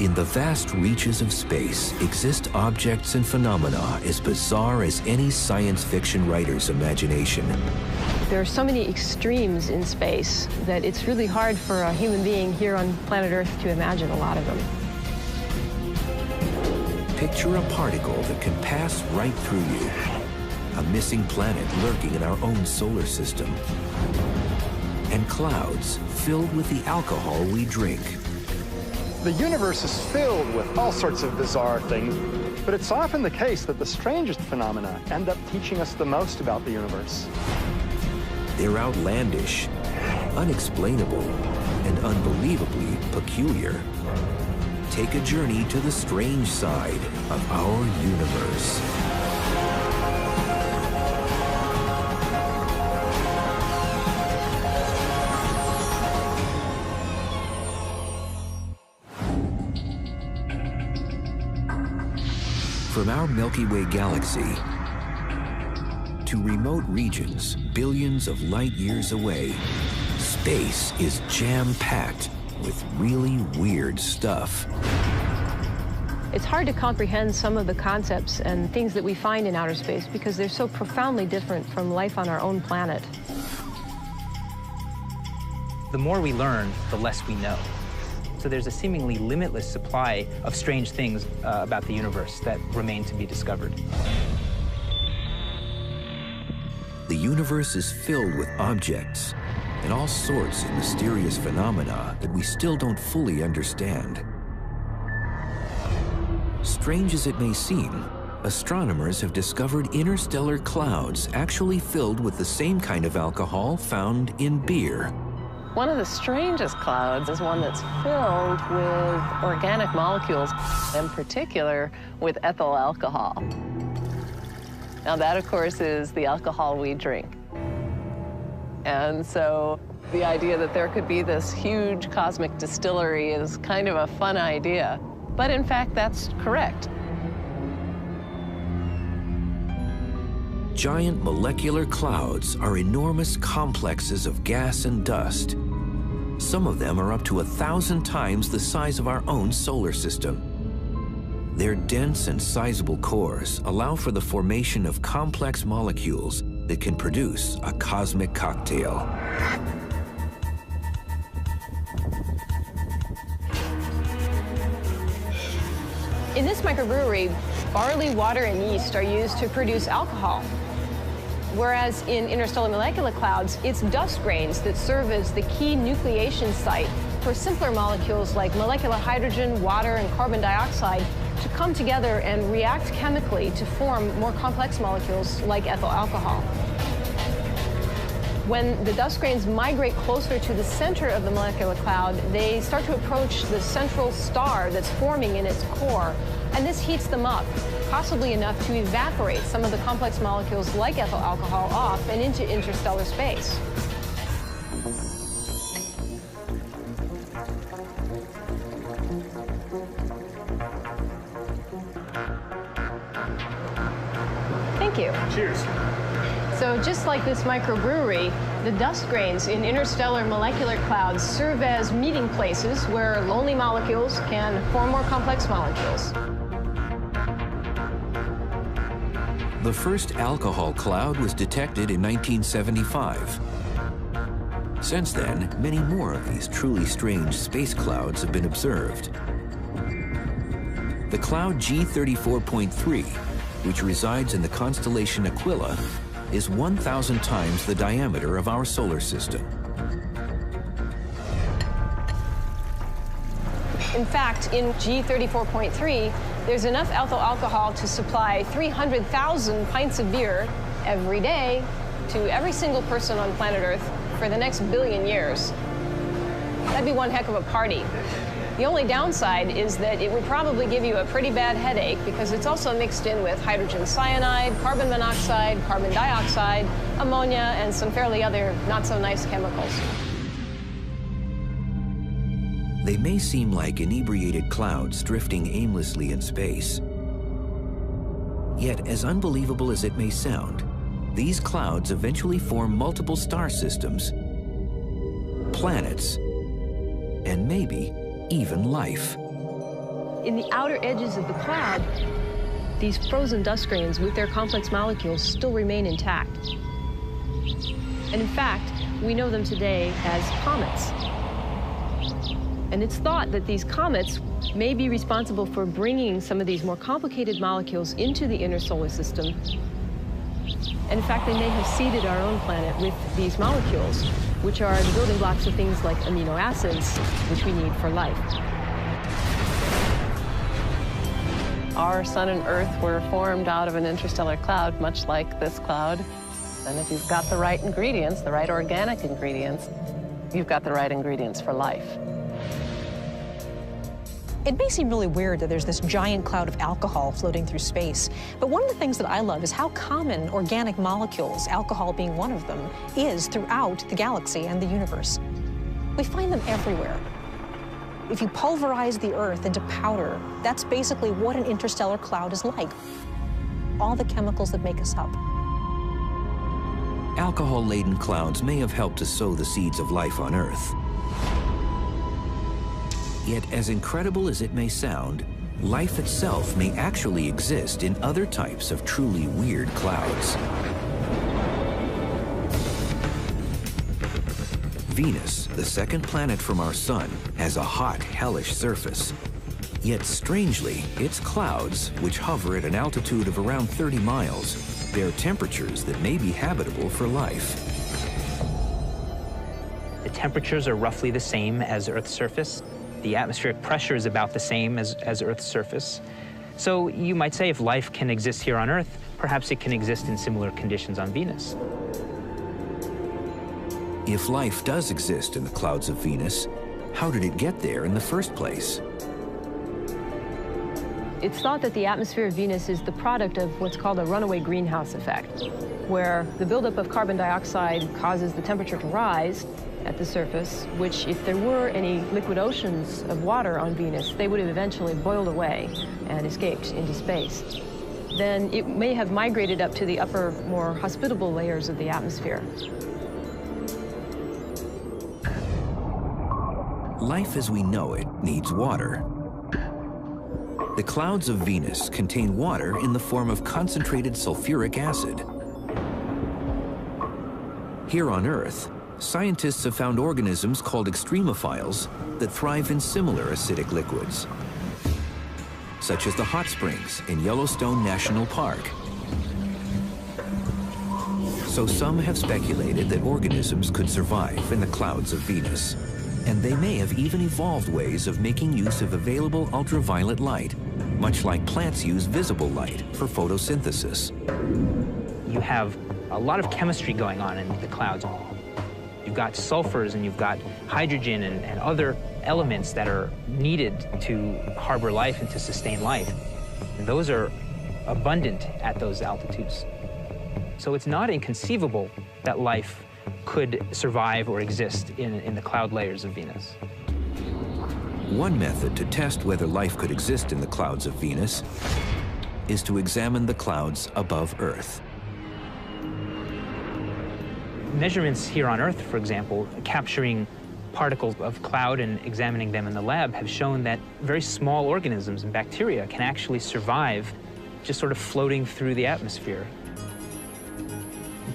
In the vast reaches of space exist objects and phenomena as bizarre as any science fiction writer's imagination. There are so many extremes in space that it's really hard for a human being here on planet Earth to imagine a lot of them. Picture a particle that can pass right through you, a missing planet lurking in our own solar system, and clouds filled with the alcohol we drink. The universe is filled with all sorts of bizarre things, but it's often the case that the strangest phenomena end up teaching us the most about the universe. They're outlandish, unexplainable, and unbelievably peculiar. Take a journey to the strange side of our universe. From our Milky Way galaxy to remote regions billions of light years away, space is jam-packed with really weird stuff. It's hard to comprehend some of the concepts and things that we find in outer space because they're so profoundly different from life on our own planet. The more we learn, the less we know. So there's a seemingly limitless supply of strange things about the universe that remain to be discovered. The universe is filled with objects and all sorts of mysterious phenomena that we still don't fully understand. Strange as it may seem, astronomers have discovered interstellar clouds actually filled with the same kind of alcohol found in beer. One of the strangest clouds is one that's filled with organic molecules, in particular with ethyl alcohol. Now that, of course, is the alcohol we drink. And so the idea that there could be this huge cosmic distillery is kind of a fun idea. But in fact, that's correct. Giant molecular clouds are enormous complexes of gas and dust. Some of them are up to 1,000 times the size of our own solar system. Their dense and sizable cores allow for the formation of complex molecules that can produce a cosmic cocktail. In this microbrewery, barley, water, and yeast are used to produce alcohol. Whereas in interstellar molecular clouds, it's dust grains that serve as the key nucleation site for simpler molecules like molecular hydrogen, water, and carbon dioxide to come together and react chemically to form more complex molecules like ethyl alcohol. When the dust grains migrate closer to the center of the molecular cloud, they start to approach the central star that's forming in its core, and this heats them up, possibly enough to evaporate some of the complex molecules like ethyl alcohol off and into interstellar space. Thank you. Cheers. So just like this microbrewery, the dust grains in interstellar molecular clouds serve as meeting places where lonely molecules can form more complex molecules. The first alcohol cloud was detected in 1975. Since then, many more of these truly strange space clouds have been observed. The cloud G34.3, which resides in the constellation Aquila, is 1,000 times the diameter of our solar system. In fact, in G34.3, there's enough ethyl alcohol to supply 300,000 pints of beer every day to every single person on planet Earth for the next 1 billion years. That'd be one heck of a party. The only downside is that it would probably give you a pretty bad headache because it's also mixed in with hydrogen cyanide, carbon monoxide, carbon dioxide, ammonia, and some fairly other not-so-nice chemicals. They may seem like inebriated clouds drifting aimlessly in space. Yet, as unbelievable as it may sound, these clouds eventually form multiple star systems, planets, and maybe even life. in the outer edges of the cloud, these frozen dust grains with their complex molecules still remain intact. And in fact, we know them today as comets. And it's thought that these comets may be responsible for bringing some of these more complicated molecules into the inner solar system. And in fact, they may have seeded our own planet with these molecules, which are the building blocks of things like amino acids, which we need for life. Our sun and Earth were formed out of an interstellar cloud, much like this cloud. And if you've got the right ingredients, the right organic ingredients, you've got the right ingredients for life. It may seem really weird that there's this giant cloud of alcohol floating through space, but one of the things that I love is how common organic molecules, alcohol being one of them, is throughout the galaxy and the universe. We find them everywhere. If you pulverize the Earth into powder, that's basically what an interstellar cloud is like. All the chemicals that make us up. Alcohol-laden clouds may have helped to sow the seeds of life on Earth. Yet, as incredible as it may sound, life itself may actually exist in other types of truly weird clouds. Venus, the second planet from our sun, has a hot, hellish surface. Yet, strangely, its clouds, which hover at an altitude of around 30 miles, bear temperatures that may be habitable for life. The temperatures are roughly the same as Earth's surface. The atmospheric pressure is about the same as Earth's surface. So you might say if life can exist here on Earth, perhaps it can exist in similar conditions on Venus. If life does exist in the clouds of Venus, how did it get there in the first place? It's thought that the atmosphere of Venus is the product of what's called a runaway greenhouse effect, where the buildup of carbon dioxide causes the temperature to rise at the surface, which, if there were any liquid oceans of water on Venus, they would have eventually boiled away and escaped into space. Then it may have migrated up to the upper, more hospitable layers of the atmosphere. Life as we know it needs water. The clouds of Venus contain water in the form of concentrated sulfuric acid. Here on Earth, scientists have found organisms called extremophiles that thrive in similar acidic liquids, such as the hot springs in Yellowstone National Park. So some have speculated that organisms could survive in the clouds of Venus, and they may have even evolved ways of making use of available ultraviolet light, much like plants use visible light for photosynthesis. You have a lot of chemistry going on in the clouds. You've got sulfurs and you've got hydrogen and other elements that are needed to harbor life and to sustain life. And those are abundant at those altitudes. So it's not inconceivable that life could survive or exist in the cloud layers of Venus. One method to test whether life could exist in the clouds of Venus is to examine the clouds above Earth. Measurements here on Earth, for example, capturing particles of cloud and examining them in the lab have shown that very small organisms and bacteria can actually survive just sort of floating through the atmosphere,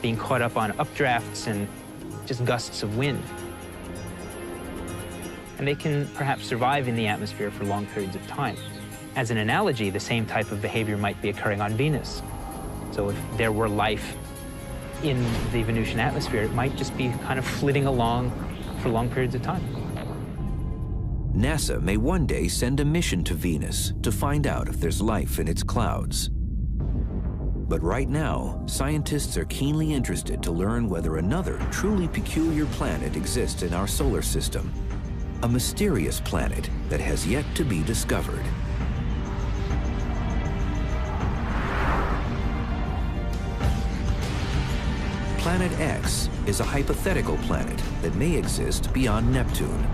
being caught up on updrafts and just gusts of wind. And they can perhaps survive in the atmosphere for long periods of time. As an analogy, the same type of behavior might be occurring on Venus. So if there were life in the Venusian atmosphere, it might just be kind of flitting along for long periods of time. NASA may one day send a mission to Venus to find out if there's life in its clouds. But right now, scientists are keenly interested to learn whether another truly peculiar planet exists in our solar system, a mysterious planet that has yet to be discovered. Planet X is a hypothetical planet that may exist beyond Neptune.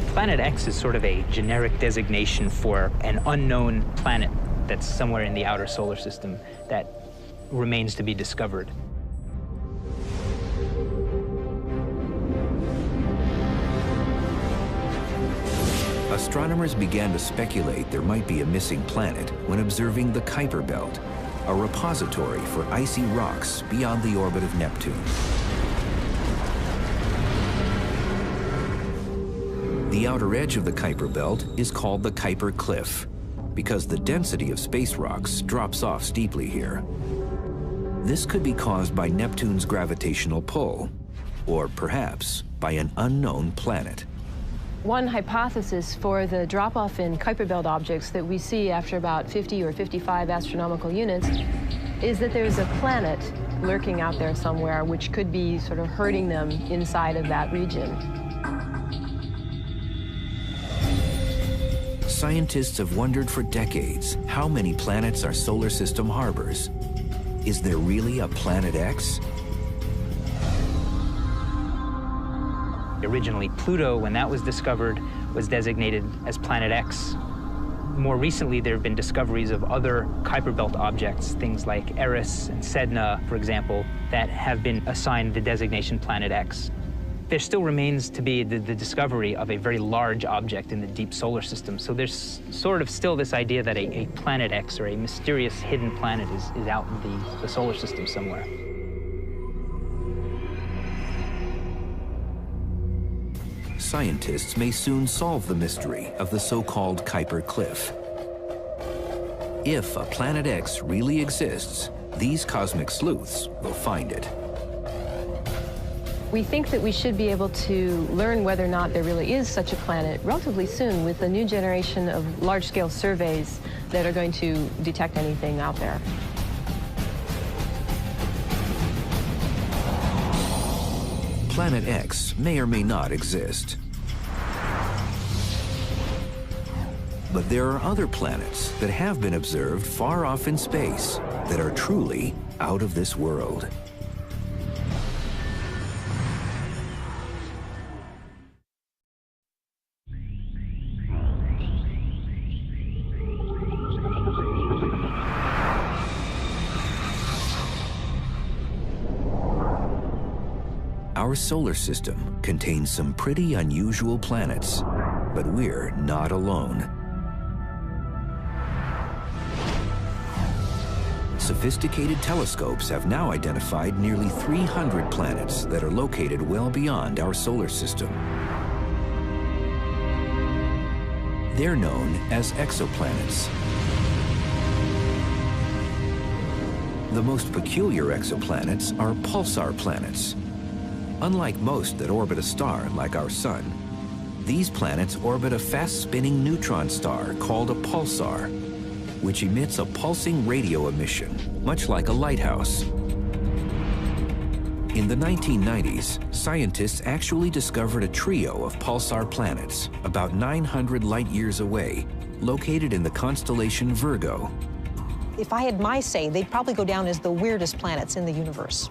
Planet X is sort of a generic designation for an unknown planet that's somewhere in the outer solar system that remains to be discovered. astronomers began to speculate there might be a missing planet when observing the Kuiper Belt, a repository for icy rocks beyond the orbit of Neptune. The outer edge of the Kuiper Belt is called the Kuiper Cliff, because the density of space rocks drops off steeply here. This could be caused by Neptune's gravitational pull, or perhaps by an unknown planet. One hypothesis for the drop-off in Kuiper Belt objects that we see after about 50 or 55 astronomical units is that there's a planet lurking out there somewhere which could be sort of hurting them inside of that region. Scientists have wondered for decades how many planets our solar system harbors. Is there really a Planet X? Originally, Pluto, when that was discovered, was designated as Planet X. More recently, there have been discoveries of other Kuiper Belt objects, things like Eris and Sedna, for example, that have been assigned the designation Planet X. There still remains to be the discovery of a very large object in the deep solar system. So there's sort of still this idea that a Planet X, or a mysterious hidden planet, is out in the solar system somewhere. Scientists may soon solve the mystery of the so-called Kuiper Cliff. If a Planet X really exists, these cosmic sleuths will find it. We think that we should be able to learn whether or not there really is such a planet relatively soon with the new generation of large-scale surveys that are going to detect anything out there. Planet X may or may not exist. But there are other planets that have been observed far off in space that are truly out of this world. Our solar system contains some pretty unusual planets, but we're not alone. Sophisticated telescopes have now identified nearly 300 planets that are located well beyond our solar system. They're known as exoplanets. The most peculiar exoplanets are pulsar planets. Unlike most that orbit a star like our Sun, these planets orbit a fast-spinning neutron star called a pulsar, which emits a pulsing radio emission, much like a lighthouse. In the 1990s, scientists actually discovered a trio of pulsar planets about 900 light-years away, located in the constellation Virgo. If I had my say, they'd probably go down as the weirdest planets in the universe.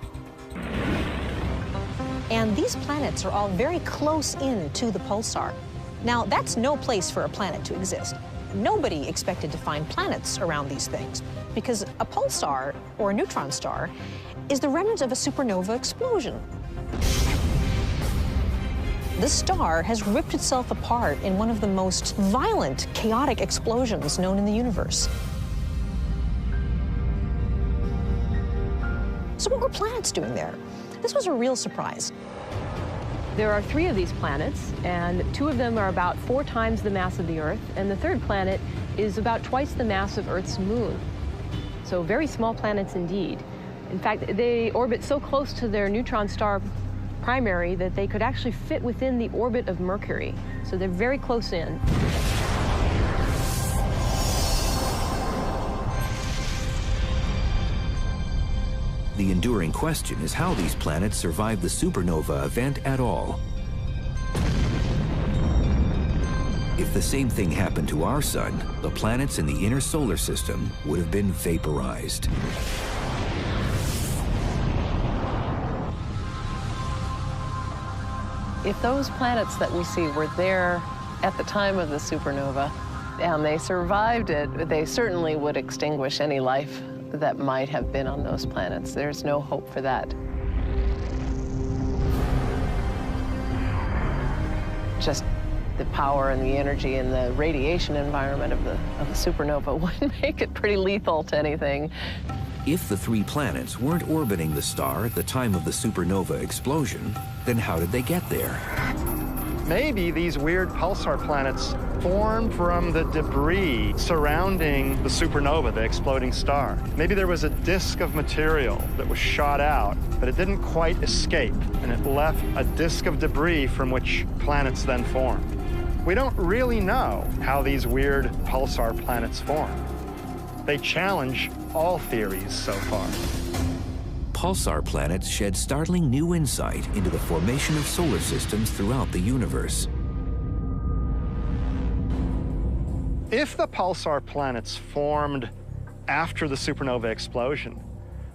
And these planets are all very close in to the pulsar. Now, that's no place for a planet to exist. Nobody expected to find planets around these things because a pulsar, or a neutron star, is the remnant of a supernova explosion. This star has ripped itself apart in one of the most violent, chaotic explosions known in the universe. So what were planets doing there? This was a real surprise. There are 3 of these planets, and 2 of them are about 4 times the mass of the Earth, and the 3rd planet is about twice the mass of Earth's moon. So very small planets indeed. In fact, they orbit so close to their neutron star primary that they could actually fit within the orbit of Mercury. So they're very close in. The enduring question is how these planets survived the supernova event at all. If the same thing happened to our Sun, the planets in the inner solar system would have been vaporized. If those planets that we see were there at the time of the supernova and they survived it, they certainly would extinguish any life that might have been on those planets. There's no hope for that. Just the power and the energy and the radiation environment of a supernova would make it pretty lethal to anything. If the three planets weren't orbiting the star at the time of the supernova explosion, then how did they get there? Maybe these weird pulsar planets formed from the debris surrounding the supernova, the exploding star. Maybe there was a disk of material that was shot out, but it didn't quite escape, and it left a disk of debris from which planets then formed. We don't really know how these weird pulsar planets formed. They challenge all theories so far. Pulsar planets shed startling new insight into the formation of solar systems throughout the universe. If the pulsar planets formed after the supernova explosion,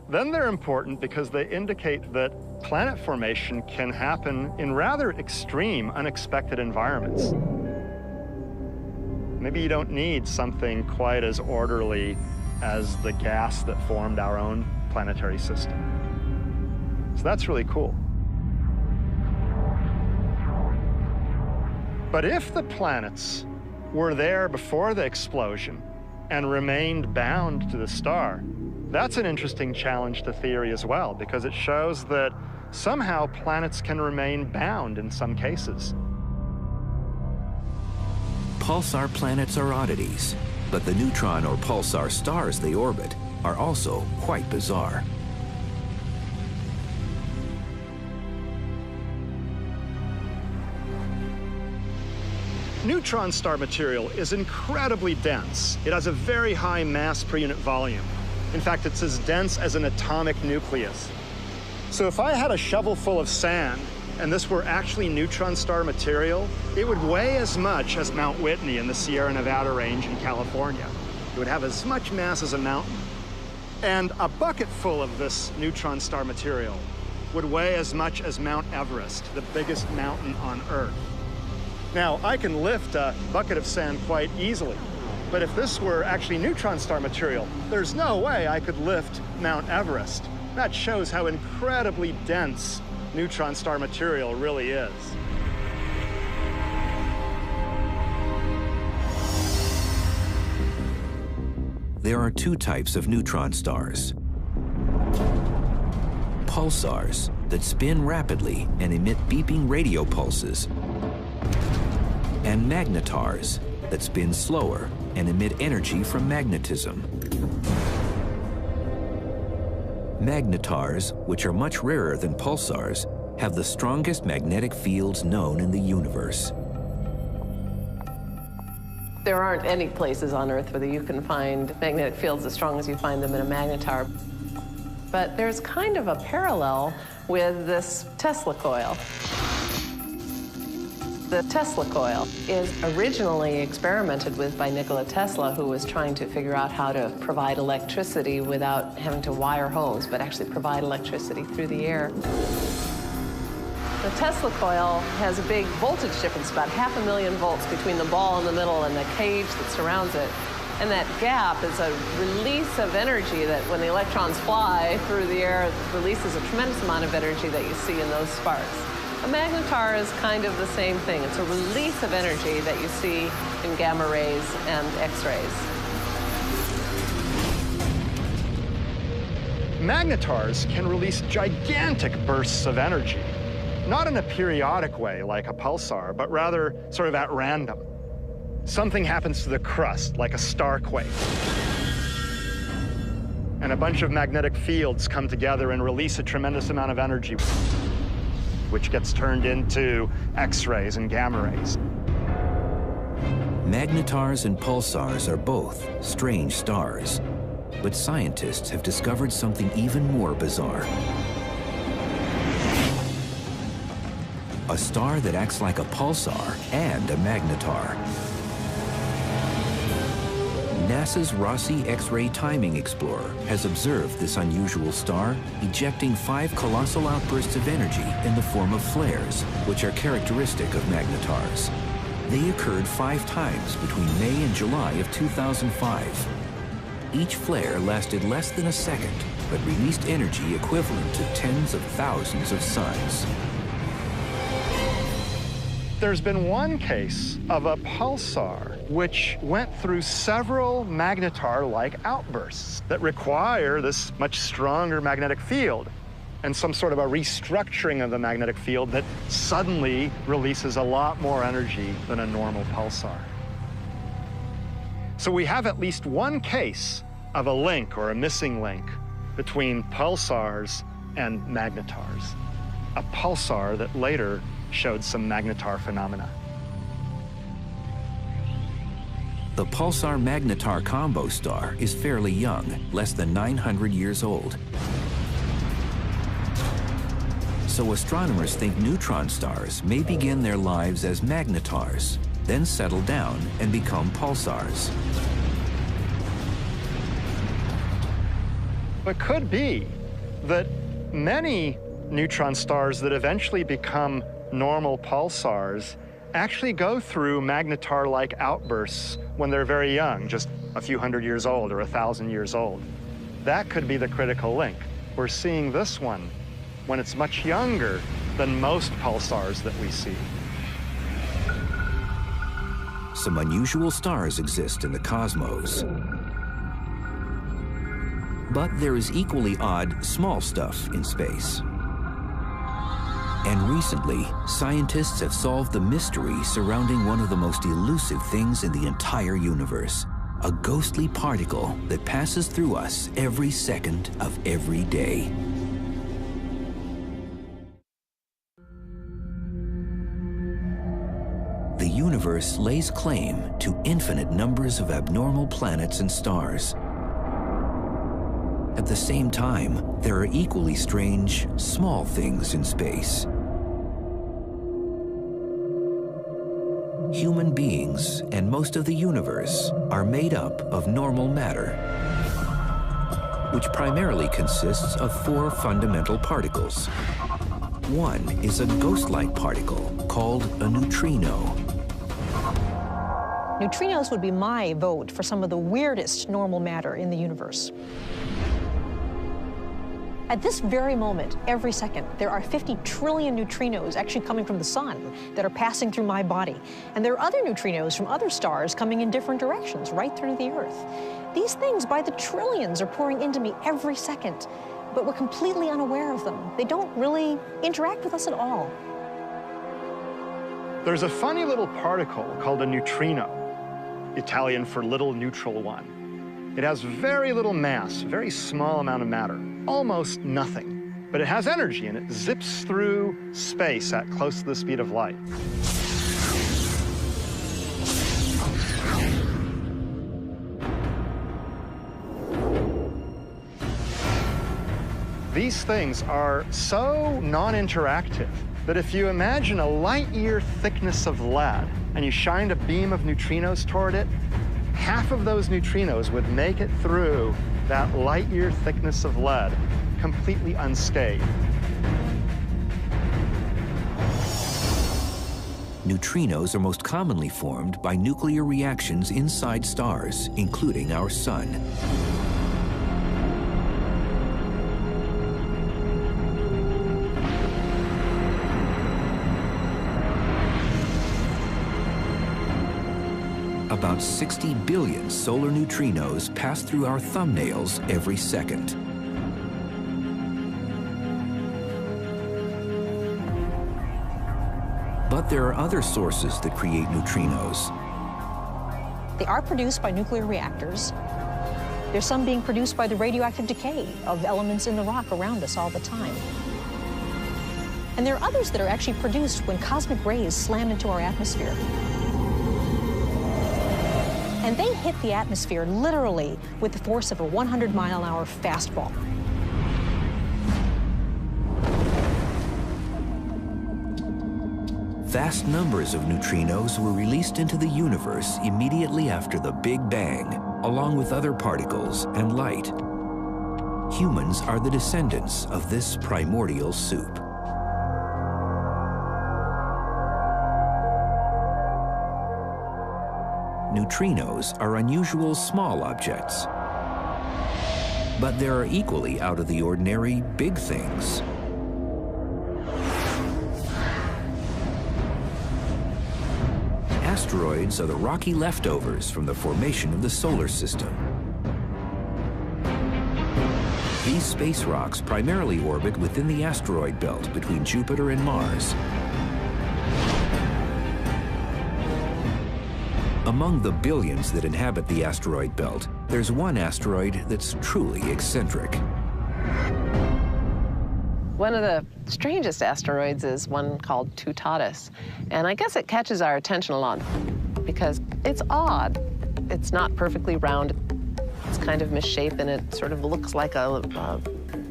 then they're important because they indicate that planet formation can happen in rather extreme, unexpected environments. Maybe you don't need something quite as orderly as the gas that formed our own planetary system. So that's really cool. But if the planets were there before the explosion and remained bound to the star, that's an interesting challenge to theory as well, because it shows that somehow planets can remain bound in some cases. Pulsar planets are oddities, but the neutron or pulsar stars they orbit are also quite bizarre. Neutron star material is incredibly dense. It has a very high mass per unit volume. In fact, it's as dense as an atomic nucleus. So if I had a shovel full of sand and this were actually neutron star material, it would weigh as much as Mount Whitney in the Sierra Nevada range in California. It would have as much mass as a mountain. And a bucket full of this neutron star material would weigh as much as Mount Everest, the biggest mountain on Earth. Now, I can lift a bucket of sand quite easily, but if this were actually neutron star material, there's no way I could lift Mount Everest. That shows how incredibly dense neutron star material really is. There are two types of neutron stars. Pulsars that spin rapidly and emit beeping radio pulses, and magnetars that spin slower and emit energy from magnetism. Magnetars, which are much rarer than pulsars, have the strongest magnetic fields known in the universe. There aren't any places on Earth where you can find magnetic fields as strong as you find them in a magnetar. But there's kind of a parallel with this Tesla coil. The Tesla coil is originally experimented with by Nikola Tesla, who was trying to figure out how to provide electricity without having to wire homes, but actually provide electricity through the air. The Tesla coil has a big voltage difference, about 500,000 volts between the ball in the middle and the cage that surrounds it. And that gap is a release of energy that when the electrons fly through the air, it releases a tremendous amount of energy that you see in those sparks. A magnetar is kind of the same thing. It's a release of energy that you see in gamma rays and X-rays. Magnetars can release gigantic bursts of energy, not in a periodic way like a pulsar, but rather sort of at random. Something happens to the crust, like a starquake, and a bunch of magnetic fields come together and release a tremendous amount of energy, which gets turned into X-rays and gamma rays. Magnetars and pulsars are both strange stars, but scientists have discovered something even more bizarre. A star that acts like a pulsar and a magnetar. NASA's Rossi X-ray Timing Explorer has observed this unusual star ejecting 5 colossal outbursts of energy in the form of flares, which are characteristic of magnetars. They occurred 5 times between May and July of 2005. Each flare lasted less than a second, but released energy equivalent to tens of thousands of suns. There's been one case of a pulsar which went through several magnetar-like outbursts that require this much stronger magnetic field and some sort of a restructuring of the magnetic field that suddenly releases a lot more energy than a normal pulsar. So we have at least one case of a link or a missing link between pulsars and magnetars, a pulsar that later showed some magnetar phenomena. The pulsar-magnetar combo star is fairly young, less than 900 years old. So astronomers think neutron stars may begin their lives as magnetars, then settle down and become pulsars. It could be that many neutron stars that eventually become normal pulsars actually go through magnetar-like outbursts when they're very young, just a few hundred years old or 1,000 years old. That could be the critical link. We're seeing this one when it's much younger than most pulsars that we see. Some unusual stars exist in the cosmos. But there is equally odd small stuff in space. And recently, scientists have solved the mystery surrounding one of the most elusive things in the entire universe, a ghostly particle that passes through us every second of every day. The universe lays claim to infinite numbers of abnormal planets and stars. At the same time, there are equally strange, small things in space. Human beings and most of the universe are made up of normal matter, which primarily consists of 4 fundamental particles. One is a ghost-like particle called a neutrino. Neutrinos would be my vote for some of the weirdest normal matter in the universe. At this very moment, every second, there are 50 trillion neutrinos actually coming from the sun that are passing through my body. And there are other neutrinos from other stars coming in different directions, right through the Earth. These things, by the trillions, are pouring into me every second, but we're completely unaware of them. They don't really interact with us at all. There's a funny little particle called a neutrino, Italian for little neutral one. It has very little mass, very small amount of matter, almost nothing. But it has energy, and it zips through space at close to the speed of light. These things are so non-interactive that if you imagine a light-year thickness of lead and you shined a beam of neutrinos toward it, half of those neutrinos would make it through that light-year thickness of lead completely unscathed. Neutrinos are most commonly formed by nuclear reactions inside stars, including our sun. About 60 billion solar neutrinos pass through our thumbnails every second. But there are other sources that create neutrinos. They are produced by nuclear reactors. There's some being produced by the radioactive decay of elements in the rock around us all the time. And there are others that are actually produced when cosmic rays slam into our atmosphere. And they hit the atmosphere literally with the force of a 100-mile-an-hour fastball. Vast numbers of neutrinos were released into the universe immediately after the Big Bang, along with other particles and light. Humans are the descendants of this primordial soup. Neutrinos are unusual small objects, but there are equally out-of-the-ordinary big things. asteroids are the rocky leftovers from the formation of the solar system. These space rocks primarily orbit within the asteroid belt between Jupiter and Mars. Among the billions that inhabit the asteroid belt, there's one asteroid that's truly eccentric. One of the strangest asteroids is one called Tuatatis, and I guess it catches our attention a lot because it's odd. It's not perfectly round. It's kind of misshapen. It sort of looks like a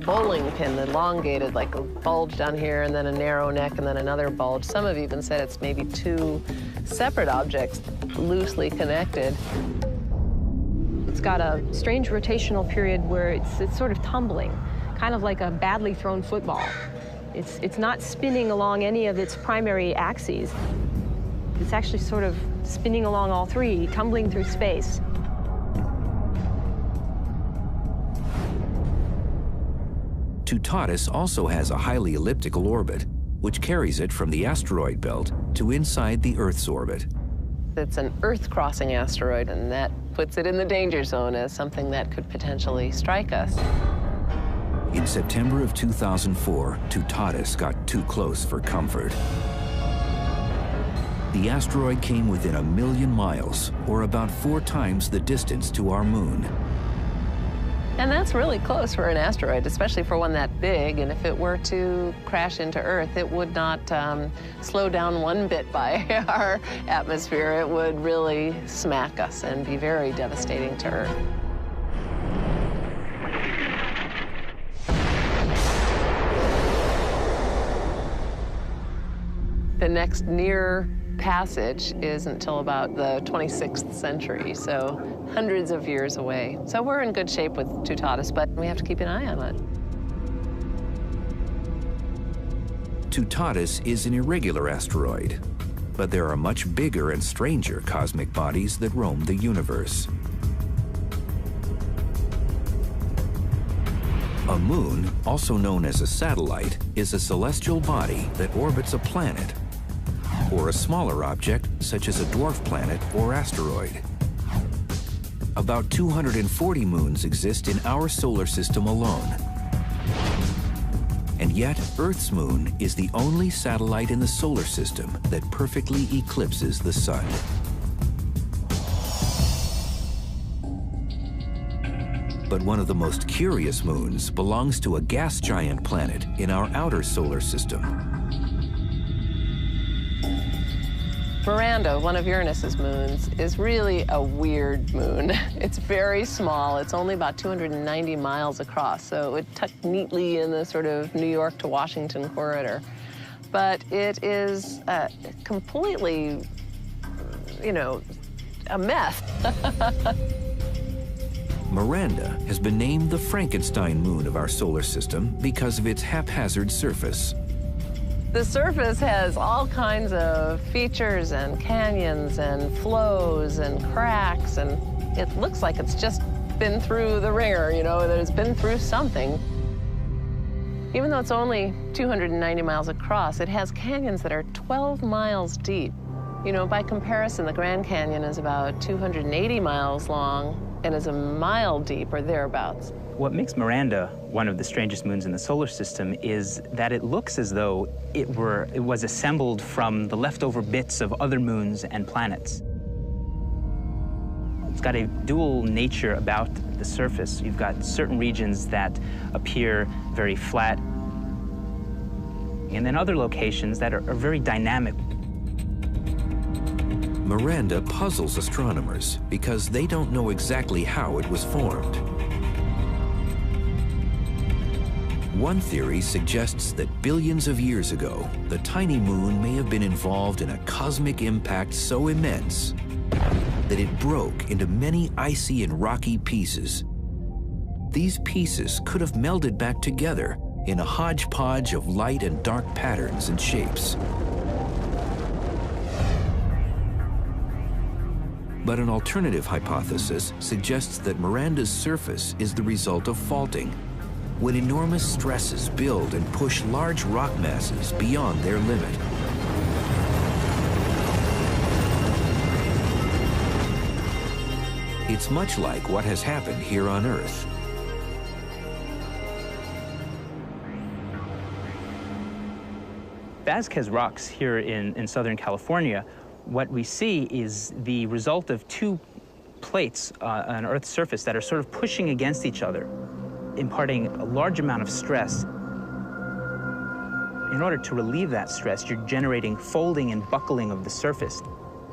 bowling pin, elongated, like a bulge down here and then a narrow neck and then another bulge. Some have even said it's maybe two separate objects loosely connected. It's got a strange rotational period where it's sort of tumbling, kind of like a badly thrown football. It's not spinning along any of its primary axes. It's actually sort of spinning along all three, tumbling through space. Tuatatis also has a highly elliptical orbit, which carries it from the asteroid belt to inside the Earth's orbit. It's an Earth-crossing asteroid, and that puts it in the danger zone as something that could potentially strike us. In September of 2004, Tuatatis got too close for comfort. The asteroid came within 1 million miles, or about 4 times the distance to our moon. And that's really close for an asteroid, especially for one that big. And if it were to crash into Earth, it would not slow down one bit by our atmosphere. It would really smack us and be very devastating to Earth. The next near passage isn't until about the 26th century, so hundreds of years away. So we're in good shape with Tuatatis, but we have to keep an eye on it. Tuatatis is an irregular asteroid, but there are much bigger and stranger cosmic bodies that roam the universe. A moon, also known as a satellite, is a celestial body that orbits a planet, or a smaller object, such as a dwarf planet or asteroid. About 240 moons exist in our solar system alone. And yet, Earth's moon is the only satellite in the solar system that perfectly eclipses the sun. But one of the most curious moons belongs to a gas giant planet in our outer solar system. Miranda, one of Uranus's moons, is really a weird moon. It's very small. It's only about 290 miles across, so it would tuck neatly in the sort of New York to Washington corridor. But it is completely, you know, a mess. Miranda has been named the Frankenstein moon of our solar system because of its haphazard surface. The surface has all kinds of features and canyons and flows and cracks, and it looks like it's just been through the ringer, you know, that it's been through something. Even though it's only 290 miles across, it has canyons that are 12 miles deep. You know, by comparison, the Grand Canyon is about 280 miles long and is a mile deep or thereabouts. What makes Miranda one of the strangest moons in the solar system is that it looks as though it was assembled from the leftover bits of other moons and planets. It's got a dual nature about the surface. You've got certain regions that appear very flat, and then other locations that are very dynamic. Miranda puzzles astronomers because they don't know exactly how it was formed. One theory suggests that billions of years ago, the tiny moon may have been involved in a cosmic impact so immense that it broke into many icy and rocky pieces. These pieces could have melded back together in a hodgepodge of light and dark patterns and shapes. But an alternative hypothesis suggests that Miranda's surface is the result of faulting, when enormous stresses build and push large rock masses beyond their limit. It's much like what has happened here on Earth. Vasquez rocks here in Southern California, what we see is the result of two plates on Earth's surface that are sort of pushing against each other, imparting a large amount of stress. In order to relieve that stress, you're generating folding and buckling of the surface,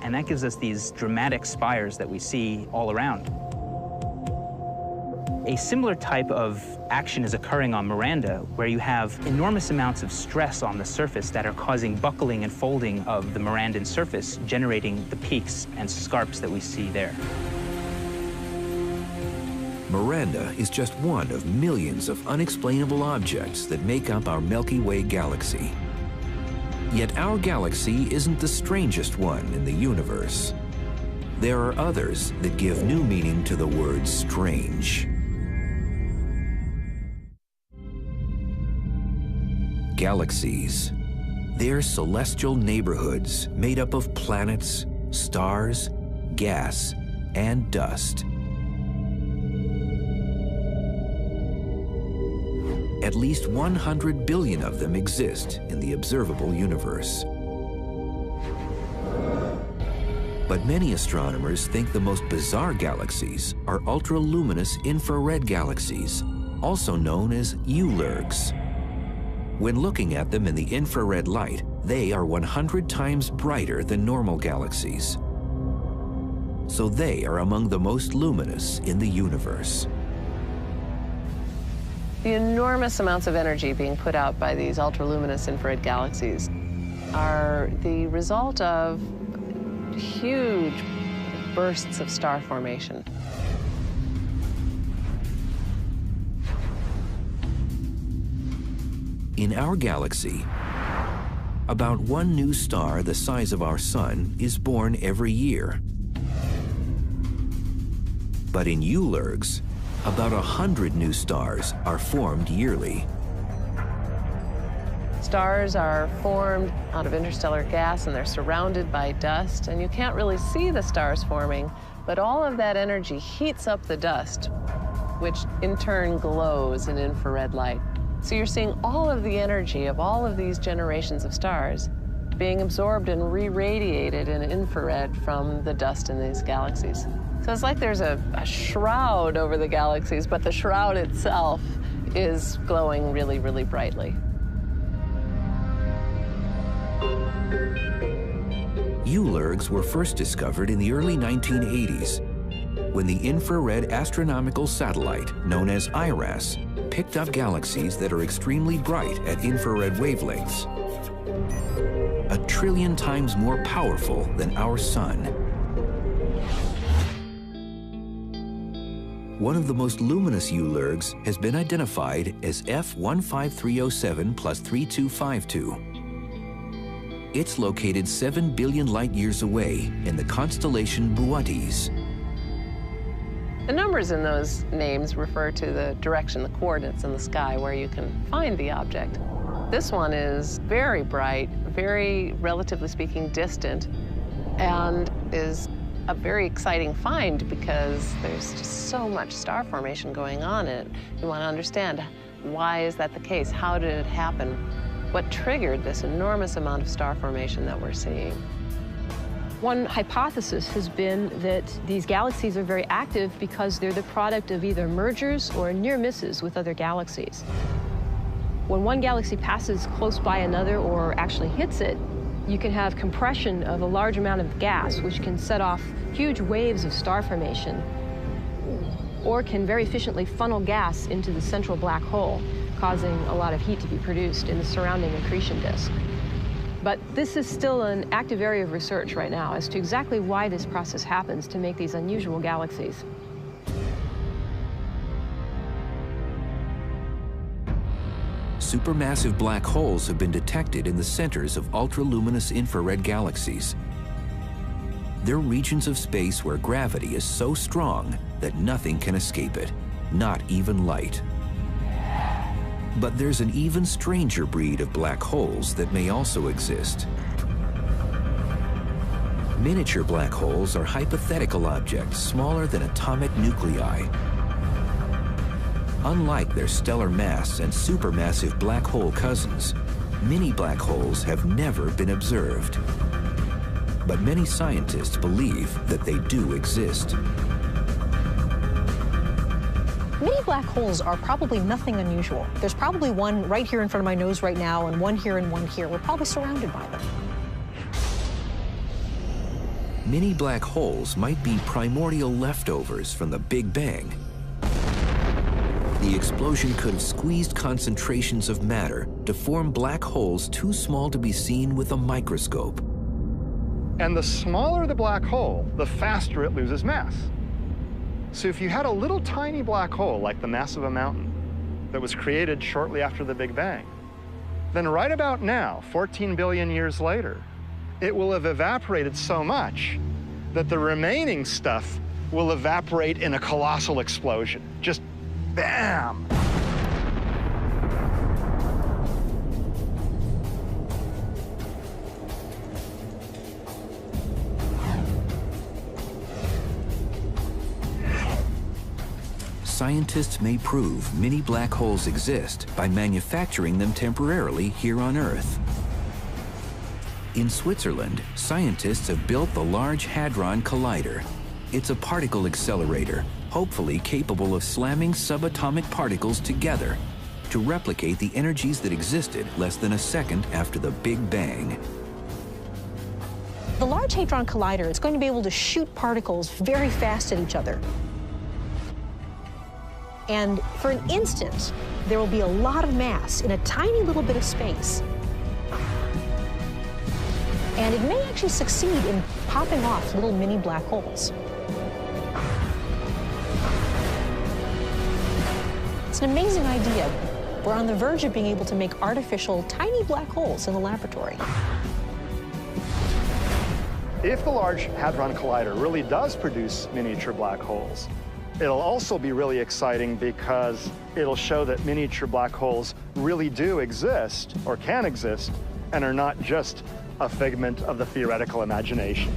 and that gives us these dramatic spires that we see all around. A similar type of action is occurring on Miranda, where you have enormous amounts of stress on the surface that are causing buckling and folding of the Mirandan surface, generating the peaks and scarps that we see there. Miranda is just one of millions of unexplainable objects that make up our Milky Way galaxy. Yet our galaxy isn't the strangest one in the universe. There are others that give new meaning to the word strange. Galaxies. They're celestial neighborhoods made up of planets, stars, gas, and dust. At least 100 billion of them exist in the observable universe. But many astronomers think the most bizarre galaxies are ultra-luminous infrared galaxies, also known as ULIRGs. When looking at them in the infrared light, they are 100 times brighter than normal galaxies. So they are among the most luminous in the universe. The enormous amounts of energy being put out by these ultraluminous infrared galaxies are the result of huge bursts of star formation. In our galaxy, about one new star the size of our sun is born every year. But in ULIRGs, about 100 new stars are formed yearly. Stars are formed out of interstellar gas, and they're surrounded by dust, and you can't really see the stars forming, but all of that energy heats up the dust, which in turn glows in infrared light. So you're seeing all of the energy of all of these generations of stars being absorbed and re-radiated in infrared from the dust in these galaxies. So it's like there's a shroud over the galaxies, but the shroud itself is glowing really, really brightly. ULIRGs were first discovered in the early 1980s, when the infrared astronomical satellite known as IRAS picked up galaxies that are extremely bright at infrared wavelengths, 1 trillion times more powerful than our sun. One of the most luminous ULIRGs has been identified as F15307+3252. It's located 7 billion light-years away in the constellation Boötes. The numbers in those names refer to the direction, the coordinates in the sky where you can find the object. This one is very bright, very, relatively speaking, distant, and is a very exciting find because there's just so much star formation going on in it. You want to understand, why is that the case? How did it happen? What triggered this enormous amount of star formation that we're seeing? One hypothesis has been that these galaxies are very active because they're the product of either mergers or near misses with other galaxies. When one galaxy passes close by another or actually hits it, you can have compression of a large amount of gas, which can set off huge waves of star formation, or can very efficiently funnel gas into the central black hole, causing a lot of heat to be produced in the surrounding accretion disk. But this is still an active area of research right now as to exactly why this process happens to make these unusual galaxies. Supermassive black holes have been detected in the centers of ultraluminous infrared galaxies. They're regions of space where gravity is so strong that nothing can escape it, not even light. But there's an even stranger breed of black holes that may also exist. Miniature black holes are hypothetical objects smaller than atomic nuclei. Unlike their stellar mass and supermassive black hole cousins, mini black holes have never been observed. But many scientists believe that they do exist. Mini black holes are probably nothing unusual. There's probably one right here in front of my nose right now, and one here and one here. We're probably surrounded by them. Mini black holes might be primordial leftovers from the Big Bang. The explosion could have squeezed concentrations of matter to form black holes too small to be seen with a microscope. And the smaller the black hole, the faster it loses mass. So if you had a little tiny black hole, like the mass of a mountain, that was created shortly after the Big Bang, then right about now, 14 billion years later, it will have evaporated so much that the remaining stuff will evaporate in a colossal explosion. Just bam! Scientists may prove mini black holes exist by manufacturing them temporarily here on Earth. In Switzerland, scientists have built the Large Hadron Collider. It's a particle accelerator, hopefully capable of slamming subatomic particles together to replicate the energies that existed less than a second after the Big Bang. The Large Hadron Collider is going to be able to shoot particles very fast at each other. And for an instant, there will be a lot of mass in a tiny little bit of space. And it may actually succeed in popping off little mini black holes. It's an amazing idea. We're on the verge of being able to make artificial tiny black holes in the laboratory. If the Large Hadron Collider really does produce miniature black holes, it'll also be really exciting because it'll show that miniature black holes really do exist, or can exist, and are not just a figment of the theoretical imagination.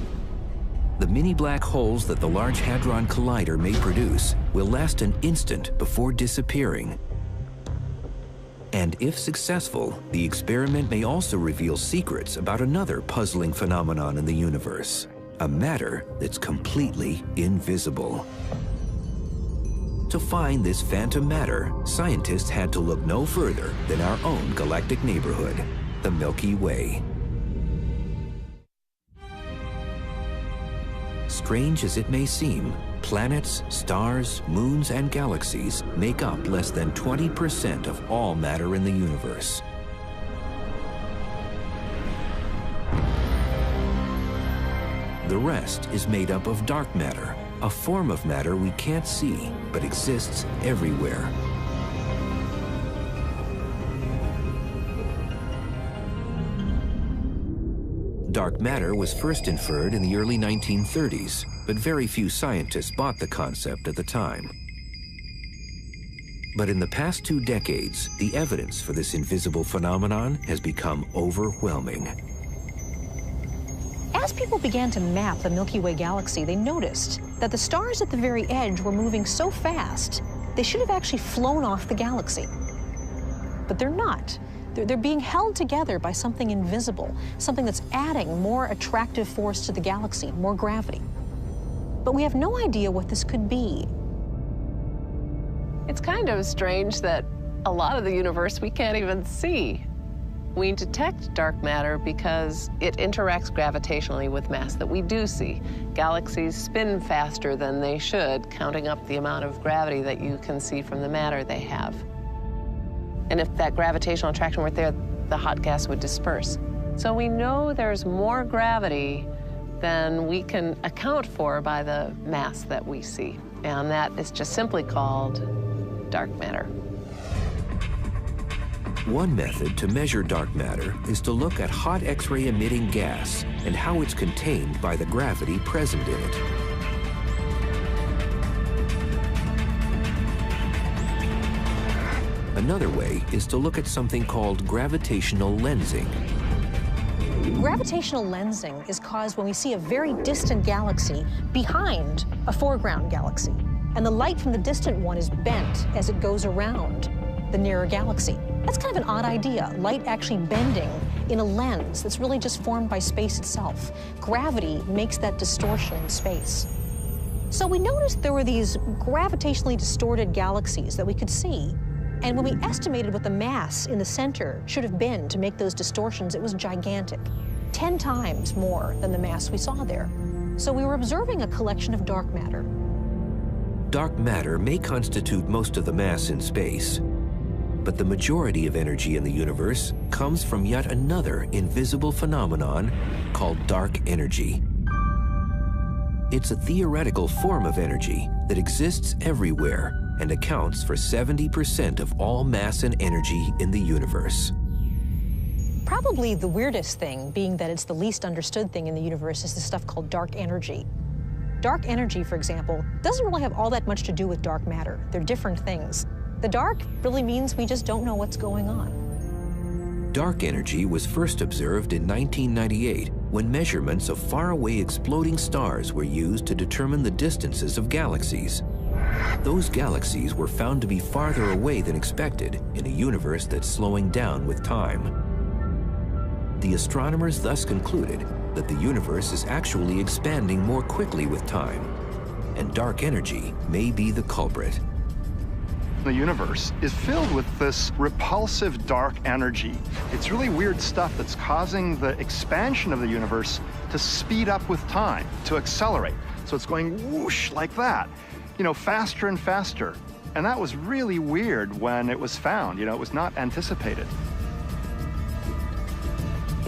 The mini black holes that the Large Hadron Collider may produce will last an instant before disappearing. And if successful, the experiment may also reveal secrets about another puzzling phenomenon in the universe, a matter that's completely invisible. To find this phantom matter, scientists had to look no further than our own galactic neighborhood, the Milky Way. Strange as it may seem, planets, stars, moons, and galaxies make up less than 20% of all matter in the universe. The rest is made up of dark matter, a form of matter we can't see, but exists everywhere. Dark matter was first inferred in the early 1930s, but very few scientists bought the concept at the time. But in the past 2 decades, the evidence for this invisible phenomenon has become overwhelming. As people began to map the Milky Way galaxy, they noticed that the stars at the very edge were moving so fast, they should have actually flown off the galaxy. But they're not. They're being held together by something invisible, something that's adding more attractive force to the galaxy, more gravity. But we have no idea what this could be. It's kind of strange that a lot of the universe we can't even see. We detect dark matter because it interacts gravitationally with mass that we do see. Galaxies spin faster than they should, counting up the amount of gravity that you can see from the matter they have. And if that gravitational attraction weren't there, the hot gas would disperse. So we know there's more gravity than we can account for by the mass that we see. And that is just simply called dark matter. One method to measure dark matter is to look at hot X-ray emitting gas and how it's contained by the gravity present in it. Another way is to look at something called gravitational lensing. Gravitational lensing is caused when we see a very distant galaxy behind a foreground galaxy, and the light from the distant one is bent as it goes around the nearer galaxy. That's kind of an odd idea, light actually bending in a lens that's really just formed by space itself. Gravity makes that distortion in space. So we noticed there were these gravitationally distorted galaxies that we could see, and when we estimated what the mass in the center should have been to make those distortions, it was gigantic, 10 times more than the mass we saw there. So we were observing a collection of dark matter. Dark matter may constitute most of the mass in space, but the majority of energy in the universe comes from yet another invisible phenomenon called dark energy. It's a theoretical form of energy that exists everywhere and accounts for 70% of all mass and energy in the universe. Probably the weirdest thing, being that it's the least understood thing in the universe, is the stuff called dark energy. Dark energy, for example, doesn't really have all that much to do with dark matter. They're different things. The dark really means we just don't know what's going on. Dark energy was first observed in 1998 when measurements of faraway exploding stars were used to determine the distances of galaxies. Those galaxies were found to be farther away than expected in a universe that's slowing down with time. The astronomers thus concluded that the universe is actually expanding more quickly with time, and dark energy may be the culprit. The universe is filled with this repulsive dark energy. It's really weird stuff that's causing the expansion of the universe to speed up with time, to accelerate. So it's going whoosh like that, you know, faster and faster. And that was really weird when it was found. You know, it was not anticipated.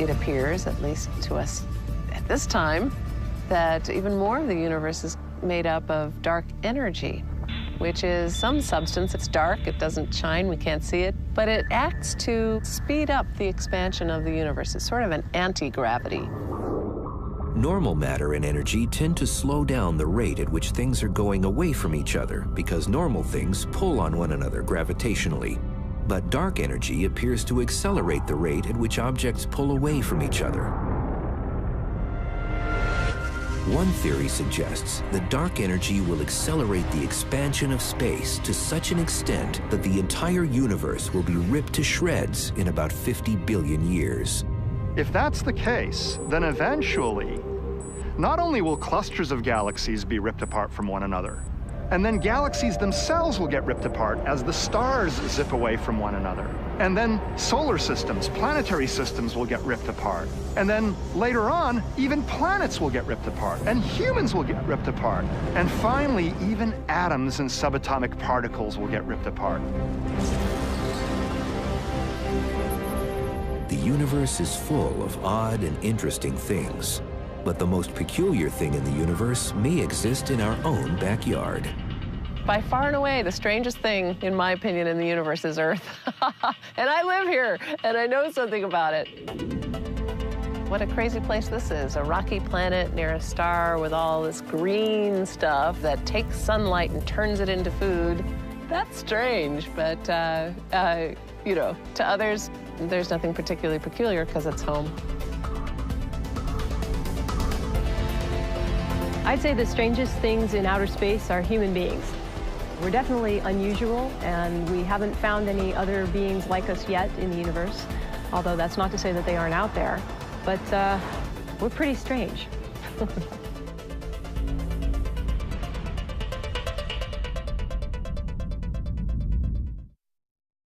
It appears, at least to us at this time, that even more of the universe is made up of dark energy, which is some substance. It's dark, it doesn't shine, we can't see it, but it acts to speed up the expansion of the universe. It's sort of an anti-gravity. Normal matter and energy tend to slow down the rate at which things are going away from each other because normal things pull on one another gravitationally. But dark energy appears to accelerate the rate at which objects pull away from each other. One theory suggests that dark energy will accelerate the expansion of space to such an extent that the entire universe will be ripped to shreds in about 50 billion years. If that's the case, then eventually, not only will clusters of galaxies be ripped apart from one another, and then galaxies themselves will get ripped apart as the stars zip away from one another. And then solar systems, planetary systems will get ripped apart. And then later on, even planets will get ripped apart, and humans will get ripped apart. And finally, even atoms and subatomic particles will get ripped apart. The universe is full of odd and interesting things. But the most peculiar thing in the universe may exist in our own backyard. By far and away, the strangest thing, in my opinion, in the universe is Earth. And I live here, and I know something about it. What a crazy place this is, a rocky planet near a star with all this green stuff that takes sunlight and turns it into food. That's strange, but, you know, to others, there's nothing particularly peculiar because it's home. I'd say the strangest things in outer space are human beings. We're definitely unusual, and we haven't found any other beings like us yet in the universe, although that's not to say that they aren't out there. But we're pretty strange.